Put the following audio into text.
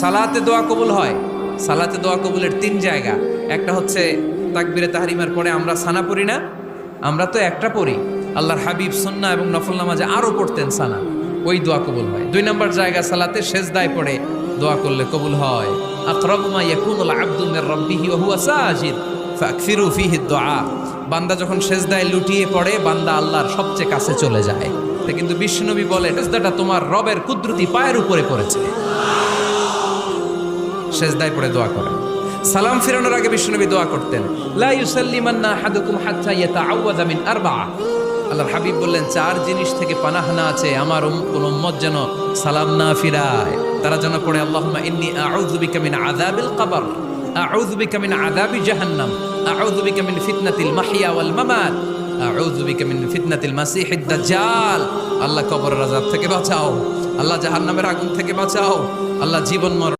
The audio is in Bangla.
সালাতে দোয়া কবুল হয়। সালাতে দোয়া কবুলের তিন জায়গা। একটা হচ্ছে তাকবীরে তাহরিমার পরে আমরা সানা পড়ি না, আমরা তো একটা পড়ি, আল্লাহর হাবিব সুন্নাহ এবং নফল নামাজে আরো পড়তেন সানা, ওই দোয়া কবুল হয়। দুই নম্বর জায়গা সালাতে সেজদায় পড়ে দোয়া করলে কবুল হয়। আকরাবু মা ইয়াকুনুল আবদু মির রাব্বিহি ওয়া হুয়া সাজিদ ফাকসিরু ফীহি দুআ। বান্দা যখন সেজদায় লুটিয়ে পড়ে বান্দা আল্লাহর সবচেয়ে কাছে চলে যায়। তা কিন্তু বিশ্বনবী বলে সেজদাটা তোমার রবের কুদরতি পায়ের উপরে পড়েছে। সেজদায় পড়ে দোয়া করেন। সালাম ফিরানোর আগে বিশ্বনবী দোয়া করতেন, লা ইউসাল্লিমান্না আহাদুকুম হাত্তা ইয়াতাআওয়াযা মিন আরবা'a। আল্লাহর হাবিব বললেন, চার জিনিস থেকে পানাহ না আছে আমার কোন উম্মত যেন সালাম না ফিরায়। তারা যেন পড়ে আল্লাহুম্মা ইন্নী আউযু বিকা মিন আযাবিল কবর, আউযু বিকা মিন আযাবি জাহান্নাম, আউযু বিকা মিন ফিতনাতিল মাহইয়া ওয়াল মামাত, আউযু বিকা মিন ফিতনাতিল মাসিহিদ দাজ্জাল। আল্লাহ কবরের আযাব থেকে বাঁচাও, আল্লাহ জাহান্নামের আগুন থেকে বাঁচাও, আল্লাহ জীবন